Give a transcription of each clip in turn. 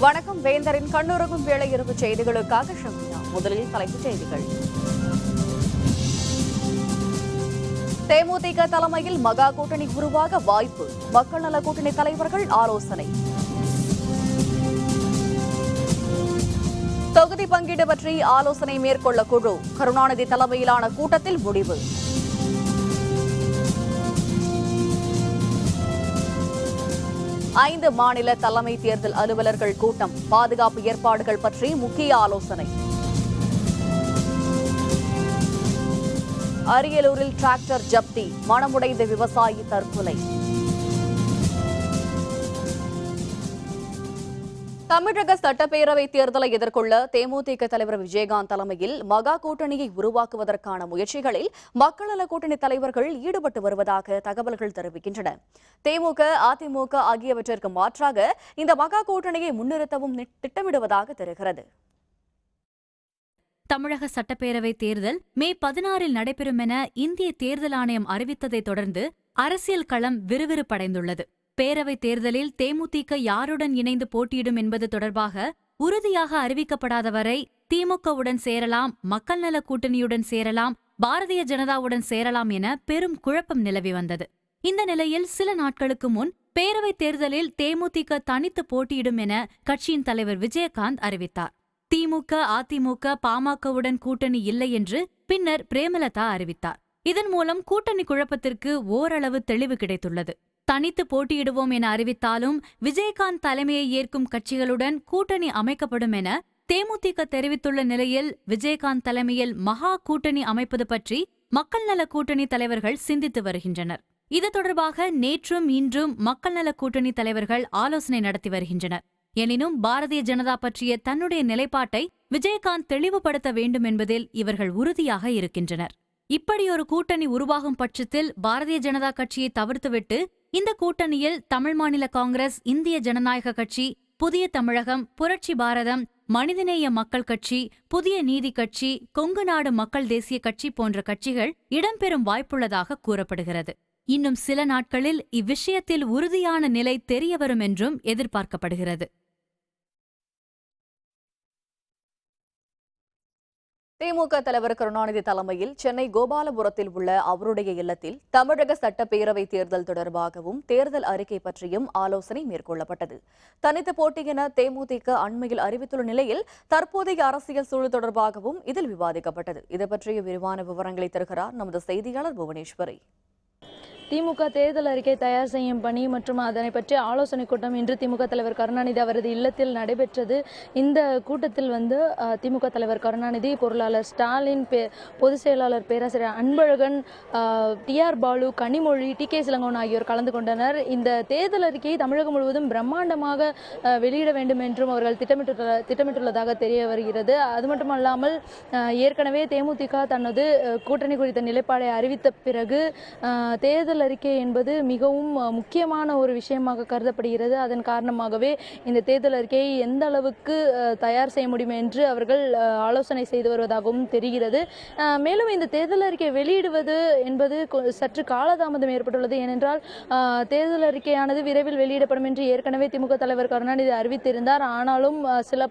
வணக்கம். வேந்தரின் கண்ணுறங்கும் வேளை இரவு செய்திகளுக்காக ஷமினா. முதலில் தலைப்புச் செய்திகள். தேமுதிக தலைமையில் மகா கூட்டணி உருவாக வாய்ப்பு, மக்கள் நல கூட்டணி தலைவர்கள் ஆலோசனை. தொகுதி பங்கீடு பற்றி ஆலோசனை மேற்கொள்ள குழு, கருணாநிதி தலைமையிலான கூட்டத்தில் முடிவு. ஐந்து மாநில தலைமை தேர்தல் அலுவலர்கள் கூட்டம், பாதுகாப்பு ஏற்பாடுகள் பற்றி முக்கிய ஆலோசனை. அரியலூரில் டிராக்டர் ஜப்தி, மனமுடைந்த விவசாயி தற்கொலை. தமிழக சட்டப்பேரவை தேர்தலை எதிர்கொள்ள தேமுதிக தலைவர் விஜயகாந்த் தலைமையில் மகா கூட்டணியை உருவாக்குவதற்கான முயற்சிகளில் மக்கள் நல கூட்டணி தலைவர்கள் ஈடுபட்டு வருவதாக தகவல்கள் தெரிவிக்கின்றன. திமுக, அதிமுக ஆகியவற்றிற்கு மாற்றாக இந்த மகா கூட்டணியை முன்னிறுத்தவும் திட்டமிடுவதாக தெரிகிறது. தமிழக சட்டப்பேரவை தேர்தல் மே 16 நடைபெறும் என இந்திய தேர்தல் ஆணையம் அறிவித்ததைத் தொடர்ந்து அரசியல் களம் விறுவிறுப்படைந்துள்ளது. பேரவைத் தேர்தலில் தேமுதிக யாருடன் இணைந்து போட்டியிடும் என்பது தொடர்பாக உறுதியாக அறிவிக்கப்படாத வரை திமுகவுடன் சேரலாம், மக்கள் நல கூட்டணியுடன் சேரலாம், பாரதிய ஜனதாவுடன் சேரலாம் என பெரும் குழப்பம் நிலவி வந்தது. இந்த நிலையில் சில நாட்களுக்கு முன் பேரவைத் தேர்தலில் தேமுதிக தனித்து போட்டியிடும் என கட்சியின் தலைவர் விஜயகாந்த் அறிவித்தார். திமுக, அதிமுக, பாமகவுடன் கூட்டணி இல்லை என்று பின்னர் பிரேமலதா அறிவித்தார். இதன் மூலம் கூட்டணி குழப்பத்திற்கு ஓரளவு தெளிவு கிடைத்துள்ளது. தனித்து போட்டியிடுவோம் என அறிவித்தாலும் விஜயகாந்த் தலைமையை ஏற்கும் கட்சிகளுடன் கூட்டணி அமைக்கப்படும் என தேமுதிக தெரிவித்துள்ள நிலையில் விஜயகாந்த் தலைமையில் மகா கூட்டணி அமைப்பது பற்றி மக்கள் நல கூட்டணி தலைவர்கள் சிந்தித்து வருகின்றனர். இது தொடர்பாக நேற்றும் இன்றும் மக்கள் நல கூட்டணி தலைவர்கள் ஆலோசனை நடத்தி வருகின்றனர். எனினும் பாரதிய ஜனதா பற்றிய தன்னுடைய நிலைப்பாட்டை விஜயகாந்த் தெளிவுபடுத்த வேண்டும் என்பதில் இவர்கள் உறுதியாக இருக்கின்றனர். இப்படியொரு கூட்டணி உருவாகும் பட்சத்தில் பாரதிய ஜனதா கட்சியை தவிர்த்துவிட்டு இந்த கூட்டணியில் தமிழ் மாநில காங்கிரஸ், இந்திய ஜனநாயக கட்சி, புதிய தமிழகம், புரட்சி பாரதம், மனிதநேய மக்கள் கட்சி, புதிய நீதி கட்சி, கொங்கு நாடு மக்கள் தேசிய கட்சி போன்ற கட்சிகள் இடம்பெறும் வாய்ப்புள்ளதாக கூறப்படுகிறது. இன்னும் சில நாட்களில் இவ்விஷயத்தில் உறுதியான நிலை தெரியவரும் என்றும் எதிர்பார்க்கப்படுகிறது. திமுக தலைவர் கருணாநிதி தலைமையில் சென்னை கோபாலபுரத்தில் உள்ள அவருடைய இல்லத்தில் தமிழக சட்டப்பேரவை தேர்தல் தொடர்பாகவும் தேர்தல் அறிக்கை பற்றியும் ஆலோசனை மேற்கொள்ளப்பட்டது. தனித்து போட்டி என தேமுதிக அண்மையில் அறிவித்துள்ள நிலையில் தற்போதைய அரசியல் சூழல் தொடர்பாகவும் இதில் விவாதிக்கப்பட்டது. இது பற்றிய விரிவான விவரங்களை தருகிறார் நமது செய்தியாளர் புவனேஸ்வரி. திமுக தேர்தல் அறிக்கை தயார் செய்யும் பணி மற்றும் அதனை பற்றிய ஆலோசனை கூட்டம் இன்று திமுக தலைவர் கருணாநிதி அவரது இல்லத்தில் நடைபெற்றது. இந்த கூட்டத்தில் திமுக தலைவர் கருணாநிதி, பொருளாளர் ஸ்டாலின், பொதுச் செயலாளர் பேராசிரியர் அன்பழகன், TR பாலு, கனிமொழி, TK சிலங்கோன் ஆகியோர் கலந்து கொண்டனர். இந்த தேர்தல் அறிக்கையை தமிழகம் முழுவதும் பிரம்மாண்டமாக வெளியிட வேண்டும் என்றும் அவர்கள் திட்டமிட்டுள்ளதாக தெரிய வருகிறது. அது மட்டுமல்லாமல் ஏற்கனவே தேமுதிக தனது கூட்டணி குறித்த நிலைப்பாடை அறிவித்த பிறகு தேர்தல் அறிக்கை என்பது மிகவும் முக்கியமான ஒரு விஷயமாக கருதப்படுகிறது. அதன் காரணமாகவே இந்த தேர்தல் அறிக்கையை எந்த அளவுக்கு தயார் செய்ய முடியும் என்று அவர்கள் ஆலோசனை செய்து வருவதாகவும் தெரிகிறது. மேலும் இந்த தேர்தல் அறிக்கை வெளியிடுவது என்பது சற்று காலதாமதம் ஏற்பட்டுள்ளது. ஏனென்றால் தேர்தல் அறிக்கையானது விரைவில் வெளியிடப்படும் என்று ஏற்கனவே திமுக தலைவர் கருணாநிதி அறிவித்திருந்தார். ஆனாலும்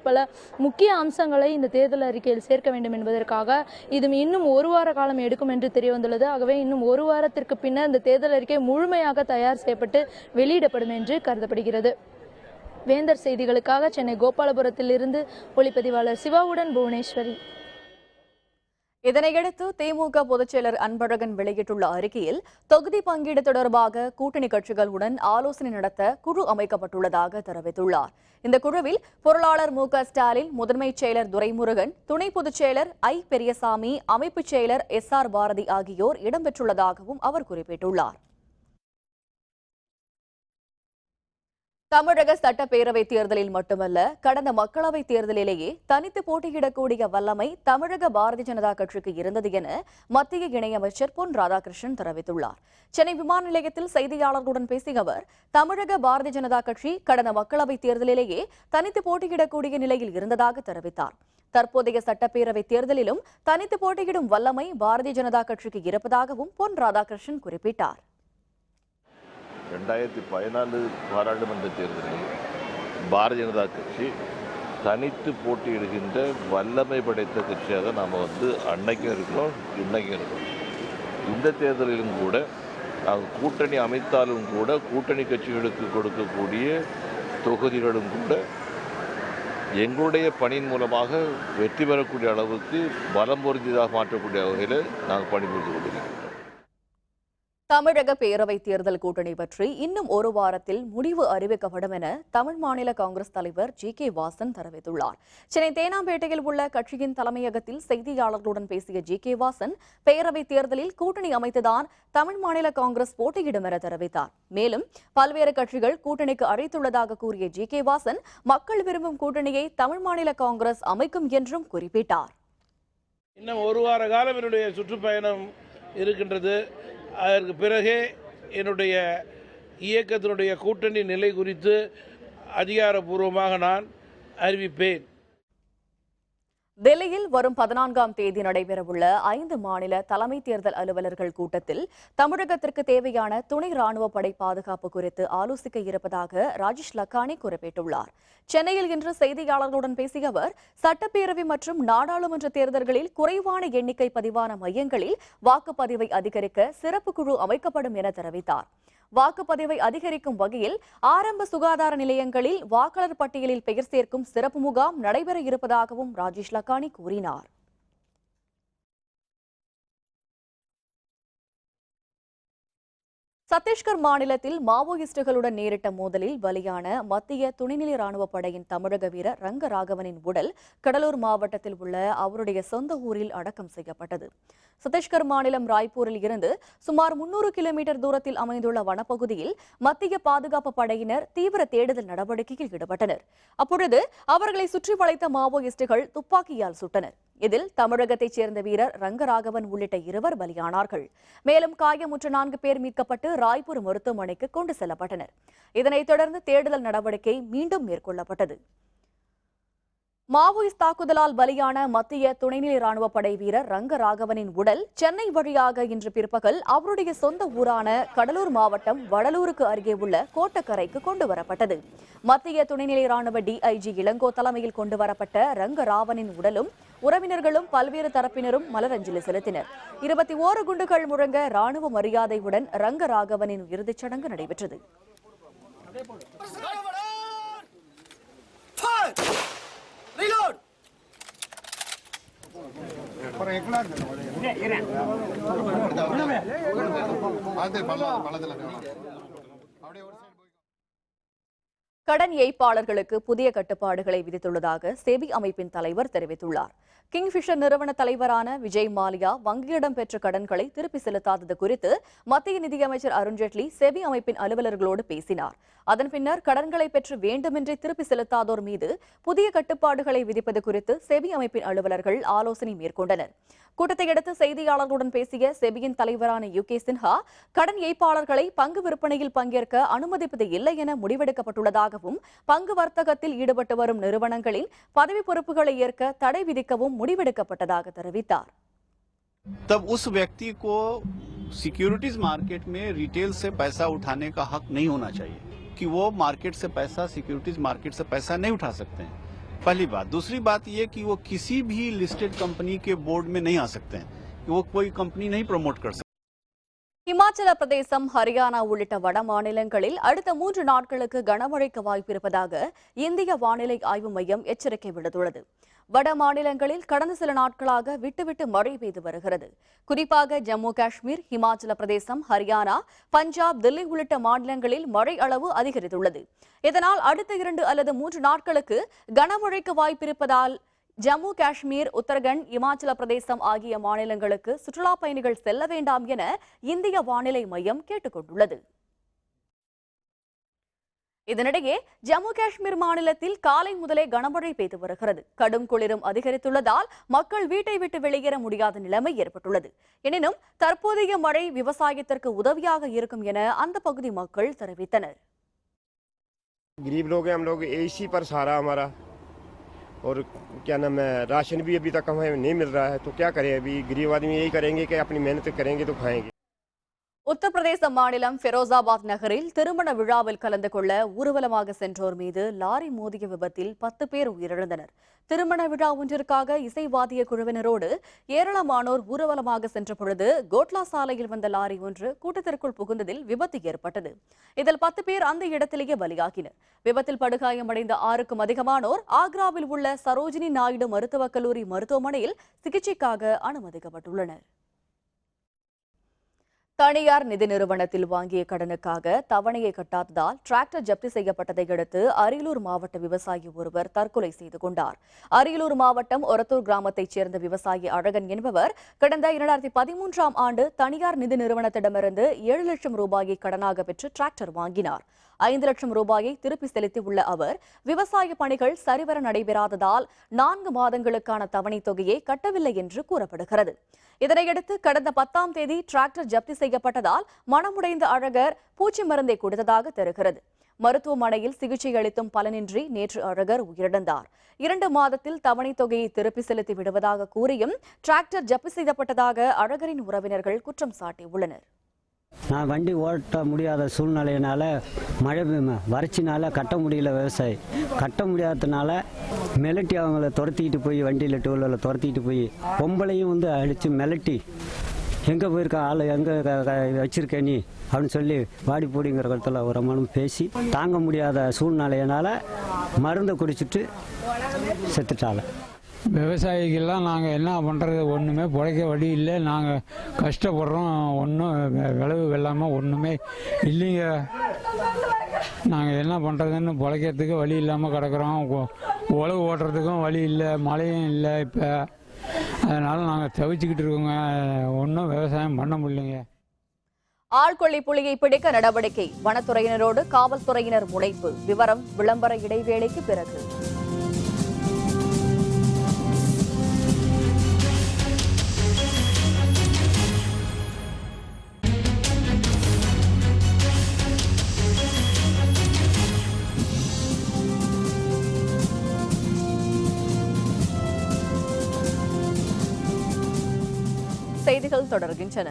பல முக்கிய அம்சங்களை இந்த தேர்தல் அறிக்கையில் சேர்க்க வேண்டும் என்பதற்காக இது இன்னும் ஒரு வார காலம் எடுக்கும் என்று தெரிய வந்துள்ளது. ஆகவே இன்னும் ஒரு வாரத்திற்கு பின்னர் இந்த தேர்தல் அறிக்கை முழுமையாக தயார் செய்யப்பட்டு வெளியிடப்படும் என்று கருதப்படுகிறது. வேந்தர் செய்திகளுக்காக சென்னை கோபாலபுரத்தில் இருந்து ஒளிப்பதிவாளர் சிவாவுடன் புவனேஸ்வரி. இதனையடுத்து திமுக பொதுச்செயலர் அன்பழகன் வெளியிட்டுள்ள அறிக்கையில் தொகுதி பங்கீடு தொடர்பாக கூட்டணி கட்சிகளுடன் ஆலோசனை நடத்த குழு அமைக்கப்பட்டுள்ளதாக தெரிவித்துள்ளார். இந்த குழுவில் பொருளாளர் MK ஸ்டாலின், முதன்மைச் செயலர் துரைமுருகன், துணை பொதுச் செயலர் பெரியசாமி, அமைப்புச் செயலர் SR பாரதி ஆகியோர் இடம்பெற்றுள்ளதாகவும் அவர் குறிப்பிட்டுள்ளார். தமிழக சட்டப்பேரவை தேர்தலில் மட்டுமல்ல, கடந்த மக்களவைத் தேர்தலிலேயே தனித்து போட்டியிடக்கூடிய வல்லமை தமிழக பாரதிய ஜனதா கட்சிக்கு இருந்தது என மத்திய இணையமைச்சர் பொன் ராதாகிருஷ்ணன் தெரிவித்துள்ளார். சென்னை விமான நிலையத்தில் செய்தியாளர்களுடன் பேசிய அவர், தமிழக பாரதிய ஜனதா கட்சி கடந்த மக்களவைத் தேர்தலிலேயே தனித்து போட்டியிடக்கூடிய நிலையில் இருந்ததாக தெரிவித்தார். தற்போதைய சட்டப்பேரவைத் தேர்தலிலும் தனித்து போட்டியிடும் வல்லமை பாரதிய ஜனதா கட்சிக்கு இருப்பதாகவும் பொன் ராதாகிருஷ்ணன் குறிப்பிட்டார். 2014 பாராளுமன்ற தேர்தலில் பாரதிய ஜனதா கட்சி தனித்து போட்டியிடுகின்ற வல்லமை படைத்த கட்சியாக நாம் அன்னைக்கும் இருக்கிறோம், இன்னைக்கும் இருக்கிறோம். இந்த தேர்தலிலும் கூட நாங்கள் கூட்டணி அமைத்தாலும் கூட கூட்டணி கட்சிகளுக்கு கொடுக்கக்கூடிய தொகுதிகளும் கூட எங்களுடைய பணியின் மூலமாக வெற்றி பெறக்கூடிய அளவுக்கு பலம் பொருந்தியதாக மாற்றக்கூடிய வகையில் நாங்கள் பணிபுரிந்து கொண்டிருக்கிறோம். தமிழக பேரவைத் தேர்தல் கூட்டணி பற்றி இன்னும் ஒரு வாரத்தில் முடிவு அறிவிக்கப்படும் என தமிழ் மாநில காங்கிரஸ் தலைவர் ஜி.கே. வாசன் தெரிவித்துள்ளார். சென்னை தேனாம்பேட்டையில் உள்ள கட்சியின் தலைமையகத்தில் செய்தியாளர்களுடன் பேசிய ஜி.கே. வாசன், பேரவைத் தேர்தலில் கூட்டணி அமைத்துதான் தமிழ் மாநில காங்கிரஸ் போட்டியிடும் என தெரிவித்தார். மேலும் பல்வேறு கட்சிகள் கூட்டணிக்கு அழைத்துள்ளதாக கூறிய ஜி.கே. வாசன், மக்கள் விரும்பும் கூட்டணியை தமிழ் மாநில காங்கிரஸ் அமைக்கும் என்றும் குறிப்பிட்டார். இன்னும் ஒரு வார காலம் என்னுடைய சுற்றுப்பயணம் இருக்கின்றது. அதற்கு பிறகே என்னுடைய இயக்கத்தினுடைய கூட்டணி நிலை குறித்து அதிகாரப்பூர்வமாக நான் அறிவிப்பேன். டெல்லியில் வரும் 14ஆம் தேதி நடைபெறவுள்ள 5 மாநில தலைமை தேர்தல் அலுவலர்கள் கூட்டத்தில் தமிழகத்திற்கு தேவையான துணை ராணுவ படை பாதுகாப்பு குறித்து ஆலோசிக்க இருப்பதாக ராஜேஷ் லக்கானி குறிப்பிட்டுள்ளார். சென்னையில் இன்று செய்தியாளர்களுடன் பேசிய அவர், சட்டப்பேரவை மற்றும் நாடாளுமன்ற தேர்தல்களில் குறைவான எண்ணிக்கை பதிவான மையங்களில் வாக்குப்பதிவை அதிகரிக்க சிறப்பு குழு அமைக்கப்படும் என தெரிவித்தார். வாக்குப்பதிவை அதிகரிக்கும் வகையில் ஆரம்ப சுகாதார நிலையங்களில் வாக்காளர் பட்டியலில் பெயர் சேர்க்கும் சிறப்பு முகாம் நடைபெற இருப்பதாகவும் ராஜேஷ் லக்கானி கூறினார். சத்தீஸ்கர் மாநிலத்தில் மாவோயிஸ்டுகளுடன் நேரிட்ட மோதலில் பலியான மத்திய துணைநிலை ராணுவப் படையின் தமிழக வீரர் ரங்கராகவனின் உடல் கடலூர் மாவட்டத்தில் உள்ள அவருடைய சொந்த ஊரில் அடக்கம் செய்யப்பட்டது. சத்தீஸ்கர் மாநிலம் ராய்ப்பூரில் இருந்து சுமார் 300 கிலோமீட்டர் தூரத்தில் அமைந்துள்ள வனப்பகுதியில் மத்திய பாதுகாப்பு படையினர் தீவிர தேடுதல் நடவடிக்கையில் ஈடுபட்டனர். அப்பொழுது அவர்களை சுற்றி வளைத்த மாவோயிஸ்டுகள் துப்பாக்கியால் சுட்டனர். இதில் தமிழகத்தைச் சேர்ந்த வீரர் ரங்கராகவன் உள்ளிட்ட 2 பலியானார்கள். மேலும் காயமுற்ற 4 பேர் மீட்கப்பட்டு ராய்ப்பூர் மருத்துவமனைக்கு கொண்டு செல்லப்பட்டனர். இதனைத் தொடர்ந்து தேடுதல் நடவடிக்கை மீண்டும் மேற்கொள்ளப்பட்டது. மாவோயிஸ்ட் தாக்குதலால் பலியான மத்திய துணைநிலை ராணுவப் படை வீரர் ரங்கராகவனின் உடல் சென்னை வழியாக இன்று பிற்பகல் அவருடைய சொந்த ஊரான கடலூர் மாவட்டம் வடலூருக்கு அருகே உள்ள கோட்டக்கரைக்கு கொண்டுவரப்பட்டது. மத்திய துணைநிலை ராணுவ டிஐஜி இளங்கோ தலைமையில் கொண்டுவரப்பட்ட ரங்கராவனின் உடலும் உறவினர்களும் பல்வேறு தரப்பினரும் மலரஞ்சலி செலுத்தினர். 21 குண்டுகள் முழங்க ராணுவ மரியாதையுடன் ரங்கராகவனின் இறுதிச் சடங்கு நடைபெற்றது. கடன் ஏய்ப்பாளர்களுக்கு புதிய கட்டுப்பாடுகளை விதித்துள்ளதாக செபி அமைப்பின் தலைவர் தெரிவித்துள்ளார். கிங்ஃபிஷர் நிறுவன தலைவரான விஜய் மாலியா வங்கியிடம் பெற்ற கடன்களை திருப்பி செலுத்தாதது குறித்து மத்திய நிதியமைச்சர் அருண்ஜேட்லி செபி அமைப்பின் அலுவலர்களோடு பேசினார். அதன் பின்னர் கடன்களை பெற்று வேண்டுமென்றே திருப்பி செலுத்தாதோர் மீது புதிய கட்டுப்பாடுகளை விதிப்பது குறித்து செபி அமைப்பின் அலுவலர்கள் ஆலோசனை மேற்கொண்டனர். கூட்டத்தையடுத்து செய்தியாளர்களுடன் பேசிய செபியின் தலைவரான யூகே சின்ஹா, கடன் ஏய்ப்பாளர்களை பங்கு விற்பனையில் பங்கேற்க அனுமதிப்பது இல்லை என முடிவெடுக்கப்பட்டுள்ளதாகவும் பங்கு வர்த்தகத்தில் ஈடுபட்டு வரும் நிறுவனங்களின் பதவி பொறுப்புகளை ஏற்க தடை விதிக்கவும் முடிவெடுக்கப்பட்டதாக தெரிவித்தார். तब उस व्यक्ति को सिक्योरिटीज मार्केट में रिटेल से पैसा उठाने का हक नहीं होना चाहिए कि वो मार्केट से पैसा सिक्योरिटीज मार्केट से पैसा नहीं उठा सकते हैं, पहली बात. दूसरी बात ये कि वो किसी भी लिस्टेड कंपनी के बोर्ड में नहीं आ सकते हैं, कि वो कोई कंपनी नहीं प्रमोट कर सकते. இமாச்சல பிரதேசம், ஹரியானா உள்ளிட்ட வட மாநிலங்களில் அடுத்த 3 நாட்களுக்கு கனமழைக்கு வாய்ப்பிருப்பதாக இந்திய வானிலை ஆய்வு மையம் எச்சரிக்கை விடுத்துள்ளது. வட மாநிலங்களில் கடந்த சில நாட்களாக விட்டுவிட்டு மழை பெய்து வருகிறது. குறிப்பாக ஜம்மு காஷ்மீர், இமாச்சல பிரதேசம், ஹரியானா, பஞ்சாப், தில்லி உள்ளிட்ட மாநிலங்களில் மழை அளவு அதிகரித்துள்ளது. இதனால் அடுத்த 2 அல்லது 3 நாட்களுக்கு கனமழைக்கு வாய்ப்பிருப்பதால் ஜம்மு காஷ்மீர், உத்தரகண்ட், இமாச்சல பிரதேசம் ஆகிய மாநிலங்களுக்கு சுற்றுலா பயணிகள் செல்ல வேண்டாம் என இந்திய வானிலை மையம் கேட்டுக் கொண்டுள்ளது. இதனிடையே ஜம்மு காஷ்மீர் மாநிலத்தில் காலை முதலே கனமழை பெய்து வருகிறது. கடும் குளிரும் அதிகரித்துள்ளதால் மக்கள் வீட்டை விட்டு வெளியேற முடியாத நிலைமை ஏற்பட்டுள்ளது. எனினும் தற்போதைய மழை விவசாயத்திற்கு உதவியாக இருக்கும் என அந்த பகுதி மக்கள் தெரிவித்தனர். गरीब लोग हैं हम लोग, एसी पर सहारा हमारा, और क्या नाम है, राशन भी अभी तक हमें नहीं मिल रहा है, तो क्या करें. अभी गरीब आदमी यही करेंगे कि अपनी मेहनत करेंगे तो खाएंगे. உத்தரப்பிரதேச மாநிலம் ஃபெரோசாபாத் நகரில் திருமண விழாவில் கலந்து கொள்ள ஊர்வலமாக சென்றோர் மீது லாரி மோதிய விபத்தில் 10 பேர் உயிரிழந்தனர். திருமண விழா ஒன்றிற்காக இசைவாதிய குழுவினரோடு ஏராளமானோர் ஊர்வலமாக சென்றபொழுது கோட்லா சாலையில் வந்த லாரி ஒன்று கூட்டத்திற்குள் புகுந்ததில் விபத்து ஏற்பட்டது. இதில் 10 பேர் அந்த இடத்திலேயே பலியாகினர். விபத்தில் படுகாயமடைந்த 6க்கும் அதிகமானோர் ஆக்ராவில் உள்ள சரோஜினி நாயுடு மருத்துவக் கல்லூரி மருத்துவமனையில் சிகிச்சைக்காக அனுமதிக்கப்பட்டுள்ளனர். தனியார் நிதி நிறுவனத்தில் வாங்கிய கடனுக்காக தவணையை கட்டாததால் டிராக்டர் ஜப்தி செய்யப்பட்டதை அடுத்து அரியலூர் மாவட்ட விவசாயி ஒருவர் தற்கொலை செய்து கொண்டார். அரியலூர் மாவட்டம் ஒரத்தூர் கிராமத்தைச் சேர்ந்த விவசாயி அழகன் என்பவர் கடந்த 2013ஆம் ஆண்டு தனியார் நிதி நிறுவனத்திடமிருந்து 7 லட்சம் ரூபாயை கடனாக பெற்று டிராக்டர் வாங்கினார். 5 லட்சம் ரூபாயை திருப்பி செலுத்தியுள்ள அவர் விவசாய பணிகள் சரிவர நடைபெறாததால் 4 மாதங்களுக்கான தவணை தொகையை கட்டவில்லை என்று கூறப்படுகிறது. இதனையடுத்து கடந்த 10ஆம் தேதி டிராக்டர் ஜப்தி செய்யப்பட்டதால் மனமுடைந்த அழகர் பூச்சி மருந்தை கொடுத்ததாக தெரிகிறது. மருத்துவமனையில் சிகிச்சை அளித்தும் பலனின்றி நேற்று அழகர் உயிரிழந்தார். 2 மாதத்தில் தவணை தொகையை திருப்பி செலுத்தி விடுவதாக கூறியும் டிராக்டர் ஜப்தி செய்யப்பட்டதாக அழகரின் உறவினர்கள் குற்றம் சாட்டியுள்ளனர். நான் வண்டி ஓட்ட முடியாத சூழ்நிலையினால மழை வறட்சினால கட்ட முடியல, விவசாயி கட்ட முடியாததுனால மிரட்டி அவங்கள துரத்திக்கிட்டு போய் வண்டியில் டூவீலரில் துரத்திக்கிட்டு போய் பொம்பளையும் வந்து அடித்து மிரட்டி எங்கே போயிருக்க ஆள் எங்கே வச்சிருக்க நீ அப்படின்னு சொல்லி வாடி போடிங்கிற இடத்துல ஒரு மனம் பேசி தாங்க முடியாத சூழ்நிலையினால் மருந்தை குடிச்சிட்டு செத்துட்டாங்க. விவசாயிகள்லாம் நாங்கள் என்ன பண்ணுறது, ஒன்றுமே பிழைக்க வழி இல்லை, நாங்கள் கஷ்டப்படுறோம், ஒன்றும் விளைவு வெள்ளாமல் ஒன்றுமே இல்லைங்க. நாங்கள் என்ன பண்ணுறதுன்னு பிழைக்கிறதுக்கு வழி இல்லாமல் கிடக்குறோம். உழவு ஓட்டுறதுக்கும் வழி இல்லை, மழையும் இல்லை. இப்போ அதனால் நாங்கள் தவிச்சுக்கிட்டு இருக்கோங்க, ஒன்றும் விவசாயம் பண்ண முடியலைங்க. ஆழ்கொள்ளி புலியை பிடிக்க நடவடிக்கை, வனத்துறையினரோடு காவல்துறையினர் முனைப்பு. விவரம் விளம்பர இடைவேளைக்கு பிறகு. செய்திகள் தொடர்கின்றன.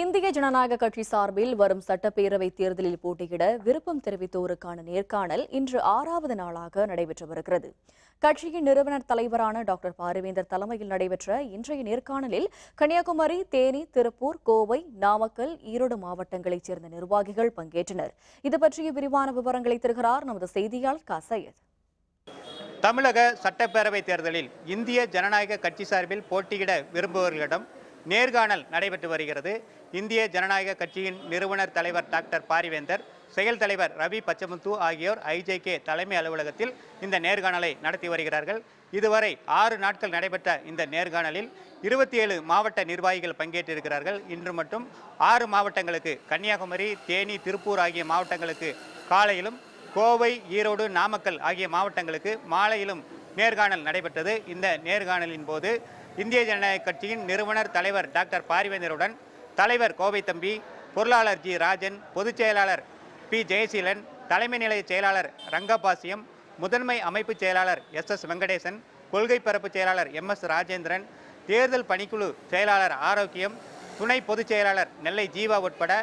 இந்திய ஜனநாயக கட்சி சார்பில் வரும் சட்டப்பேரவை தேர்தலில் போட்டியிட விருப்பம் தெரிவித்தோருக்கான நேர்காணல் இன்று 6வது நாளாக நடைபெற்று வருகிறது. கட்சியின் நிறுவனர் தலைவரான டாக்டர் பாரிவேந்தர் தலைமையில் நடைபெற்ற இன்றைய நேர்காணலில் கன்னியாகுமரி, தேனி, திருப்பூர், கோவை, நாமக்கல், ஈரோடு மாவட்டங்களைச் சேர்ந்த நிர்வாகிகள் பங்கேற்றனர். இது பற்றிய விரிவான விவரங்களை தருகிறார் நமது செய்தியாளர் காசையத். தமிழக சட்டப்பேரவை தேர்தலில் இந்திய ஜனநாயக கட்சி சார்பில் போட்டியிட விரும்புபவர்களிடம் நேர்காணல் நடைபெற்று வருகிறது. இந்திய ஜனநாயக கட்சியின் நிறுவனர் தலைவர் டாக்டர் பாரிவேந்தர், செயல் தலைவர் ரவி பச்சமுத்து ஆகியோர் IJK தலைமை அலுவலகத்தில் இந்த நேர்காணலை நடத்தி வருகிறார்கள். இதுவரை 6 நாட்கள் நடைபெற்ற இந்த நேர்காணலில் 27 மாவட்ட நிர்வாகிகள் பங்கேற்றிருக்கிறார்கள். இன்று மட்டும் 6 மாவட்டங்களுக்கு, கன்னியாகுமரி, தேனி, திருப்பூர் ஆகிய மாவட்டங்களுக்கு காலையிலும், கோவை, ஈரோடு, நாமக்கல் ஆகிய மாவட்டங்களுக்கு மாலையிலும் நேர்காணல் நடைபெற்றது. இந்த நேர்காணலின் போது இந்திய ஜனநாயக கட்சியின் நிறுவனர் தலைவர் டாக்டர் பாரிவேந்தருடன் தலைவர் கோவை தம்பி, பொருளாளர் G. ராஜன், பொதுச் செயலாளர் P. ஜெயசீலன், தலைமை நிலைய செயலாளர் ரங்கபாசியம், முதன்மை அமைப்பு செயலாளர் SS. வெங்கடேசன், கொள்கை பரப்பு செயலாளர் MS. ராஜேந்திரன், தேர்தல் பணிக்குழு செயலாளர் ஆரோக்கியம், துணை பொதுச் செயலாளர் நெல்லை ஜீவா உட்பட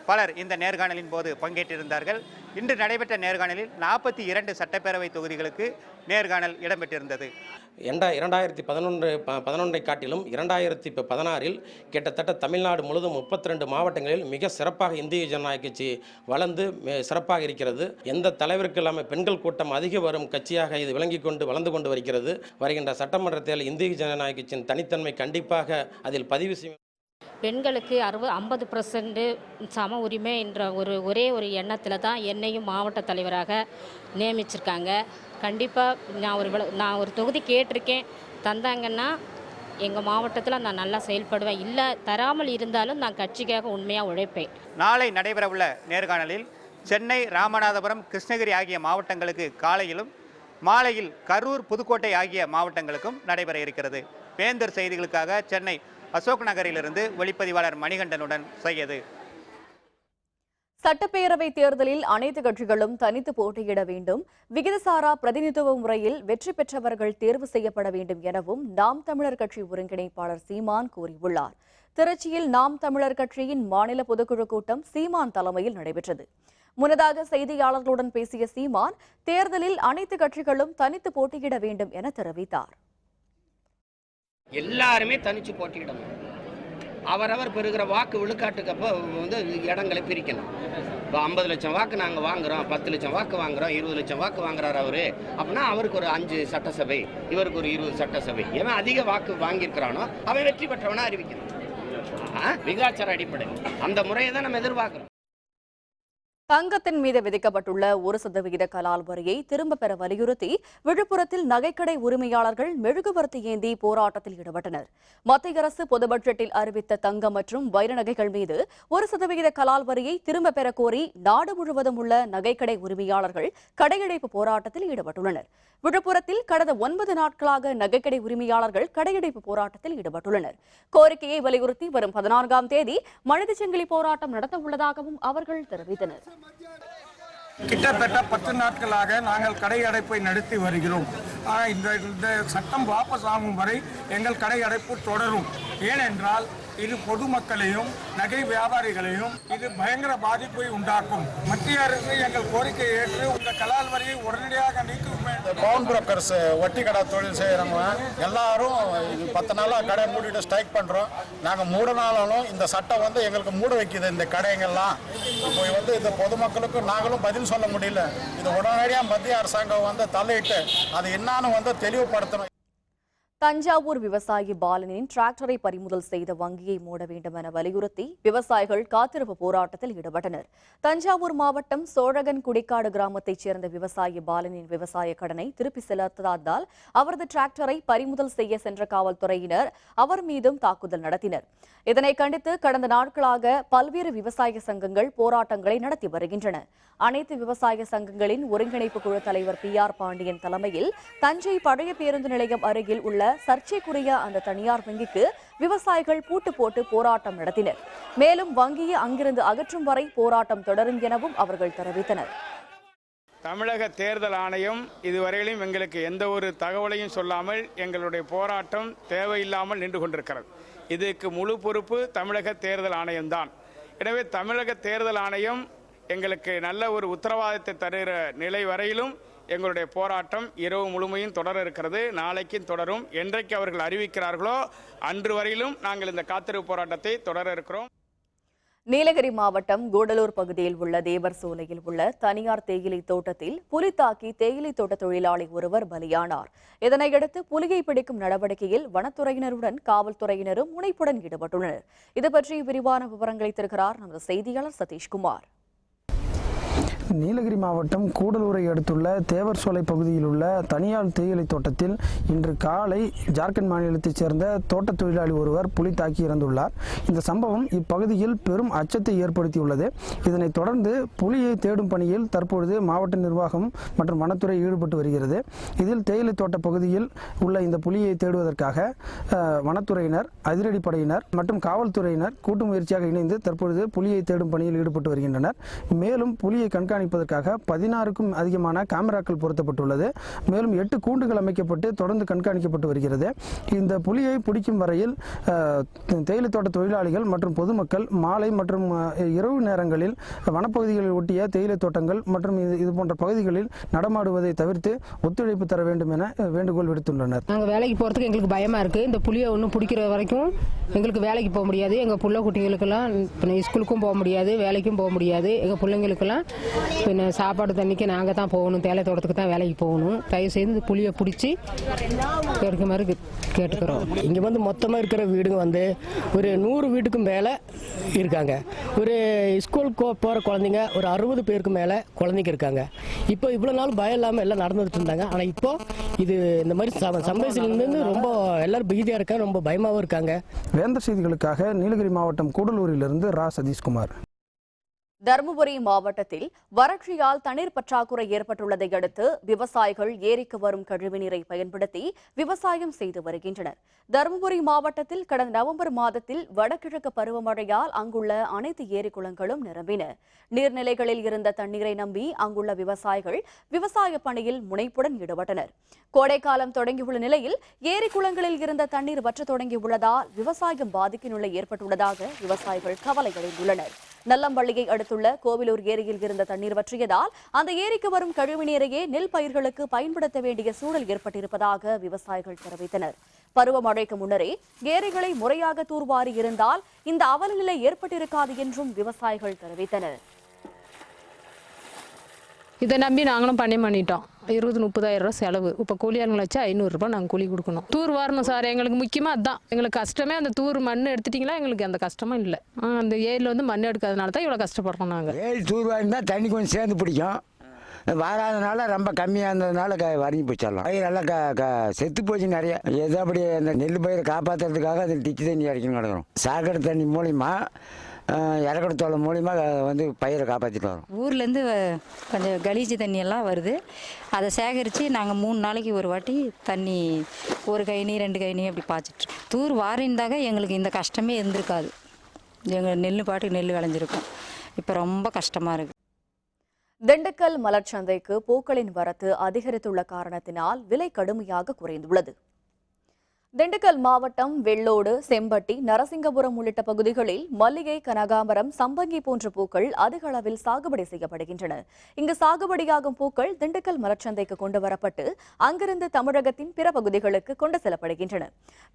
பலர் இந்த நேர்காணலின் போது பங்கேற்றிருந்தார்கள். இன்று நடைபெற்ற நேர்காணலில் 42 சட்டப்பேரவை தொகுதிகளுக்கு நேர்காணல் இடம்பெற்றிருந்தது. 2011 காட்டிலும் 2016 கிட்டத்தட்ட தமிழ்நாடு முழுவதும் 32 மாவட்டங்களில் மிக சிறப்பாக இந்திய ஜனநாயக கட்சி வளர்ந்து சிறப்பாக இருக்கிறது. எந்த தலைவருக்கு இல்லாமல் பெண்கள் கூட்டம் அதிக வரும் கட்சியாக இது விளங்கி கொண்டு வளர்ந்து கொண்டு வருகிறது. வருகின்ற சட்டமன்ற தேர்தலில் இந்திய ஜனநாயக கட்சியின் தனித்தன்மை கண்டிப்பாக அதில் பதிவு செய்யும். பெண்களுக்கு 50% சம உரிமை என்ற ஒரே ஒரு எண்ணத்தில் தான் என்னையும் மாவட்ட தலைவராக நியமிச்சிருக்காங்க. கண்டிப்பாக நான் ஒரு தொகுதி கேட்டிருக்கேன், தந்தாங்கன்னா எங்கள் மாவட்டத்தில் நான் நல்லா செயல்படுவேன். இல்லை தராமல் இருந்தாலும் நான் கட்சிக்காக உண்மையாக உழைப்பேன். நாளை நடைபெறவுள்ள நேர்காணலில் சென்னை, ராமநாதபுரம், கிருஷ்ணகிரி ஆகிய மாவட்டங்களுக்கு காலையிலும், மாலையில் கரூர், புதுக்கோட்டை ஆகிய மாவட்டங்களுக்கும் நடைபெற இருக்கிறது. வேந்தர் செய்திகளுக்காக சென்னை அசோக் நகரிலிருந்து ஒளிப்பதிவாளர் மணிகண்டனுடன் செய்யது. சட்டப்பேரவை தேர்தலில் அனைத்து கட்சிகளும் தனித்து போட்டியிட வேண்டும், விகிதசாரா பிரதிநிதித்துவ முறையில் வெற்றி பெற்றவர்கள் தேர்வு செய்யப்பட வேண்டும் எனவும் நாம் தமிழர் கட்சி ஒருங்கிணைப்பாளர் சீமான் கூறியுள்ளார். திருச்சியில் நாம் தமிழர் கட்சியின் மாநில பொதுக்குழு கூட்டம் சீமான் தலைமையில் நடைபெற்றது. முன்னதாக செய்தியாளர்களுடன் பேசிய சீமான், தேர்தலில் அனைத்து கட்சிகளும் தனித்து போட்டியிட வேண்டும் என தெரிவித்தார். எல்லாருமே தனிச்சு போட்டியிடணும். அவரவர் பெறுகிற வாக்கு விழுக்காட்டுக்கப்போ இடங்களை பிரிக்கணும். இப்போ 50 லட்சம் வாக்கு நாங்கள் வாங்குறோம், 10 லட்சம் வாக்கு வாங்குறோம், 20 லட்சம் வாக்கு வாங்குறாரு அவரு அப்படின்னா அவருக்கு ஒரு 5 சட்டசபை, இவருக்கு ஒரு 20 சட்டசபை. எவன் அதிக வாக்கு வாங்கியிருக்கிறானோ அவன் வெற்றி பெற்றவனா அறிவிக்கணும். விகிதாச்சார அடிப்படை அந்த முறையை தான் நம்ம எதிர்பார்க்கிறோம். தங்கத்தின் மீது விதிக்கப்பட்டுள்ள 1% கலால் வரியை திரும்ப பெற வலியுறுத்தி விழுப்புரத்தில் நகைக்கடை உரிமையாளர்கள் மெழுகுவர்த்தி ஏந்தி போராட்டத்தில் ஈடுபட்டனர். மத்திய அரசு பொது பட்ஜெட்டில் அறிவித்த தங்கம் மற்றும் வைர நகைகள் மீது 1% கலால் வரியை திரும்ப பெற கோரி நாடு முழுவதும் உள்ள நகைக்கடை உரிமையாளர்கள் கடையடைப்பு போராட்டத்தில் ஈடுபட்டுள்ளனர். விழுப்புரத்தில் கடந்த 9 நாட்களாக நகைக்கடை உரிமையாளர்கள் கடையடைப்பு போராட்டத்தில் ஈடுபட்டுள்ளனர். கோரிக்கையை வலியுறுத்தி வரும் 14ஆம் தேதி மனிதச்சங்கிலி போராட்டம் நடத்த உள்ளதாகவும் அவர்கள் தெரிவித்தனர். கிட்டத்தட்ட 10 நாட்களாக நாங்கள் கடை அடைப்பை நடத்தி வருகிறோம். இந்த சட்டம் வாபஸ் ஆகும் வரை எங்கள் கடை அடைப்பு தொடரும். ஏனென்றால் இது பொதுமக்களையும் நகை வியாபாரிகளையும் இது பயங்கர பாதிப்பை உண்டாக்கும். மத்திய அரசு எங்கள் கோரிக்கையை ஏற்று இந்த கலால் வரியை உடனடியாக நீக்கும். பவுன் புரோக்கர்ஸ் வட்டி கடை தொழில் செய்கிறவங்க எல்லாரும் 10 நாளாக கடை மூடிட்டு ஸ்ட்ரைக் பண்ணுறோம். நாங்கள் மூடனாலும் இந்த சட்டம் எங்களுக்கு மூட வைக்குது. இந்த கடைங்கள்லாம் இப்போ இந்த பொதுமக்களுக்கு நாங்களும் பதில் சொல்ல முடியல. இது உடனடியாக மத்திய அரசாங்கம் தலையிட்டு அது என்னன்னு தெளிவுபடுத்தணும். தஞ்சாவூர் விவசாயி பாலனின் டிராக்டரை பறிமுதல் செய்த வங்கியை மூட வேண்டும் என வலியுறுத்தி விவசாயிகள் காத்திருப்பு போராட்டத்தில் ஈடுபட்டனர். தஞ்சாவூர் மாவட்டம் சோழகன் குடிக்காடு கிராமத்தைச் சேர்ந்த விவசாயி பாலனின் விவசாய கடனை திருப்பி செலுத்தாததால் அவரது டிராக்டரை பறிமுதல் செய்ய சென்ற காவல்துறையினர் அவர் மீதும் தாக்குதல் நடத்தினர். இதனை கண்டித்து கடந்த நாட்களாக பல்வேறு விவசாய சங்கங்கள் போராட்டங்களை நடத்தி வருகின்றன. அனைத்து விவசாய சங்கங்களின் ஒருங்கிணைப்பு குழு தலைவர் PR பாண்டியன் தலைமையில் தஞ்சை பழைய பேருந்து நிலையம் அருகில் உள்ள சர்ச்சைக்குரிய அந்த தனியார் வங்கிக்கு விவசாயிகள் பூட்டு போட்டு போராட்டம் நடத்தினர். மேலும் வங்கியை அங்கிருந்து அகற்றும் வரை போராட்டம் தொடரும் எனவும் அவர்கள் தெரிவித்தனர். தமிழக தேர்தல் ஆணையம் இதுவரையிலும் எங்களுக்கு எந்த ஒரு தகவலையும் சொல்லாமல் எங்களுடைய போராட்டம் தேவையில்லாமல் நின்று கொண்டிருக்கிறது. இதுக்கு முழு பொறுப்பு தமிழக தேர்தல் ஆணையம்தான். எனவே தமிழக தேர்தல் ஆணையம் எங்களுக்கு நல்ல ஒரு உத்தரவாதத்தை தருகிற நிலை வரையிலும் எங்களுடைய போராட்டம் இரவு முழுமையும் தொடர இருக்கிறது. நாளைக்கும் தொடரும். என்றைக்கு அவர்கள் அறிவிக்கிறார்களோ அன்று வரையிலும் நாங்கள் இந்த காத்திருப்பு போராட்டத்தை தொடர இருக்கிறோம். நீலகிரி மாவட்டம் கூடலூர் பகுதியில் உள்ள தேவர் சோலையில் உள்ள தனியார் தேயிலை தோட்டத்தில் புலி தாக்கி தேயிலை தோட்ட தொழிலாளி ஒருவர் பலியானார். இதனையடுத்து புலியை பிடிக்கும் நடவடிக்கையில் வனத்துறையினருடன் காவல்துறையினரும் முனைப்புடன் ஈடுபட்டுள்ளனர். இதுபற்றி விரிவான விவரங்களை தருகிறார் நமது செய்தியாளர் சதீஷ்குமார். நீலகிரி மாவட்டம் கூடலூரை அடுத்துள்ள தேவர் சோலை பகுதியில் உள்ள தனியார் தேயிலை தோட்டத்தில் இன்று காலை ஜார்க்கண்ட் மாநிலத்தைச் சேர்ந்த தோட்ட தொழிலாளி ஒருவர் புலி தாக்கி இறந்துள்ளார். இந்த சம்பவம் இப்பகுதியில் பெரும் அச்சத்தை ஏற்படுத்தியுள்ளது. இதனைத் தொடர்ந்து புலியை தேடும் பணியில் தற்பொழுது மாவட்ட நிர்வாகம் மற்றும் வனத்துறை ஈடுபட்டு வருகிறது. இதில் தேயிலை தோட்ட பகுதியில் உள்ள இந்த புலியை தேடுவதற்காக வனத்துறையினர், அதிரடிப்படையினர் மற்றும் காவல்துறையினர் கூட்டு முயற்சியாக இணைந்து தற்பொழுது புலியை தேடும் பணியில் ஈடுபட்டு வருகின்றனர். மேலும் புலியை கண்காணிப்பதற்காக 16க்கும் அதிகமான கேமராக்கள் பொருத்தப்பட்டுள்ளது. மேலும் 8 கூண்டுகள் அமைக்கப்பட்டு தொடர்ந்து கண்காணிக்கப்பட்டு வருகிறது. இந்த புலியை பிடிக்கும் வரையில் தேயிலை தோட்ட தொழிலாளிகள் மற்றும் பொதுமக்கள் மாலை மற்றும் இரவு நேரங்களில் வனப்பகுதிகளில் ஒட்டிய தேயிலை தோட்டங்கள் மற்றும் இது போன்ற பகுதிகளில் நடமாடுவதை தவிர்த்து ஒத்துழைப்பு தர வேண்டும் என வேண்டுகோள் விடுத்துள்ளனர். நாங்கள் வேலைக்கு போகிறதுக்கு எங்களுக்கு பயமாக இருக்குது. இந்த புலியை ஒன்றும் பிடிக்கிற வரைக்கும் எங்களுக்கு வேலைக்கு போக முடியாது. எங்கள் பிள்ளை குட்டிகளுக்கெல்லாம் ஸ்கூலுக்கும் போக முடியாது, வேலைக்கும் போக முடியாது. எங்கள் பிள்ளைங்களுக்கெல்லாம் பின்ன சாப்பாடு தண்ணிக்கு நாங்கள் தான் போகணும், தேயிலை தோட்டத்துக்கு தான் வேலைக்கு போகணும். தயவு செய்து இந்த புளியை பிடிச்சி எடுக்க மாதிரி கேட்டுக்கிறோம். இங்கே மொத்தமாக இருக்கிற வீடுங்க ஒரு 100 வீட்டுக்கும் மேலே இருக்காங்க. ஒரு ஸ்கூலுக்கு போகிற குழந்தைங்க ஒரு 60 பேருக்கு மேலே குழந்தைங்க இருக்காங்க. இப்போ இவ்வளோ நாள் பயம் இல்லாமல் எல்லாம் நடந்துட்டு இருந்தாங்க. ஆனால் இப்போ இது இந்த மாதிரி சம்பேசிலிருந்து ரொம்ப எல்லாரும் பீதியாக இருக்காங்க, ரொம்ப பயமாகவும் இருக்காங்க. வேந்தர் செய்திகளுக்காக நீலகிரி மாவட்டம் கூடலூரிலிருந்து ரா சதீஷ்குமார். தருமபுரி மாவட்டத்தில் வறட்சியால் தண்ணீர் பற்றாக்குறை ஏற்பட்டுள்ளதை அடுத்து விவசாயிகள் ஏரிக்கு வரும் கழிவுநீரை பயன்படுத்தி விவசாயம் செய்து வருகின்றனர். தருமபுரி மாவட்டத்தில் கடந்த நவம்பர் மாதத்தில் வடகிழக்கு பருவமழையால் அங்குள்ள அனைத்து ஏரி குளங்களும் நிரம்பின. நீர்நிலைகளில் இருந்த தண்ணீரை நம்பி அங்குள்ள விவசாயிகள் விவசாய பணியில் முனைப்புடன் ஈடுபட்டனர். கோடைக்காலம் தொடங்கியுள்ள நிலையில் ஏரி குளங்களில் இருந்த தண்ணீர் வற்ற தொடங்கியுள்ளதால் விவசாயம் பாதிக்கும் நிலை ஏற்பட்டுள்ளதாக விவசாயிகள் கவலை அடைந்துள்ளனர். நல்லம்பள்ளியை அடுத்துள்ள கோவிலூர் ஏரியில் இருந்த தண்ணீர் வற்றியதால் அந்த ஏரிக்கு வரும் கழிவுநீரையே நெல் பயிர்களுக்கு பயன்படுத்த வேண்டிய சூழல் ஏற்பட்டிருப்பதாக விவசாயிகள் தெரிவித்தனர். பருவமழைக்கு முன்னரே ஏரிகளை முறையாக தூர்வாரி இருந்தால் இந்த அவலநிலை ஏற்பட்டிருக்காது என்றும் விவசாயிகள் தெரிவித்தனர். இதை நம்பி நாங்களும் பண்ணிட்டோம். 20-30,000 ரூபா செலவு. இப்போ கூலியாளங்களை வச்சு 500 ரூபாய் நாங்கள் கூலி கொடுக்கணும். தூர் வரணும் சார், எங்களுக்கு முக்கியமாக அதுதான். எங்களுக்கு கஷ்டமே அந்த தூர் மண் எடுத்துட்டிங்களா, எங்களுக்கு அந்த கஷ்டமும் இல்லை. அந்த ஏரியில் வந்து மண் எடுக்காதனால தான் இவ்வளோ கஷ்டப்படுறோம் நாங்கள். ஏரி தூர் வாரிந்தால் தண்ணி கொஞ்சம் சேர்ந்து பிடிக்கும். வராதனால ரொம்ப கம்மியாக இருந்ததுனால வரைஞ்சி போச்சிடலாம். பயிர் எல்லாம் செத்து போச்சு நிறைய. எது அப்படி அந்த நெல் பயிரை காப்பாற்றுறதுக்காக அதில் டிச்சு தண்ணி இறக்கணும் கிடக்கிறோம். சாக்கடை தண்ணி மூலிமா இறக்கடை தோலை மூலிமா வந்து பயிரை காப்பாற்றிட்டு வரோம். ஊர்லேருந்து கொஞ்சம் கலீஜி தண்ணியெல்லாம் வருது. அதை சேகரித்து நாங்கள் 3 நாளைக்கு ஒரு வாட்டி தண்ணி 1 கைனி 2 கைனி அப்படி பாய்ச்சிட்டு. தூர் வாரிந்தாக எங்களுக்கு இந்த கஷ்டமே இருந்திருக்காது. எங்கள் நெல் பாட்டுக்கு நெல் விளைஞ்சிருக்கும். இப்போ ரொம்ப கஷ்டமாக இருக்குது. திண்டுக்கல் மலர்ச்சந்தைக்கு பூக்களின் வரத்து அதிகரித்துள்ள காரணத்தினால் விலை கடுமையாக குறைந்துள்ளது. திண்டுக்கல் மாவட்டம் வெள்ளோடு, செம்பட்டி, நரசிங்கபுரம் உள்ளிட்ட பகுதிகளில் மல்லிகை, கனகாம்பரம், சம்பங்கி போன்ற பூக்கள் அதிக அளவில் சாகுபடி செய்யப்படுகின்றன. இங்கு சாகுபடியாகும் பூக்கள் திண்டுக்கல் மலர்ச்சந்தைக்கு கொண்டு வரப்பட்டு அங்கிருந்து தமிழகத்தின் பிற பகுதிகளுக்கு கொண்டு செல்லப்படுகின்றன.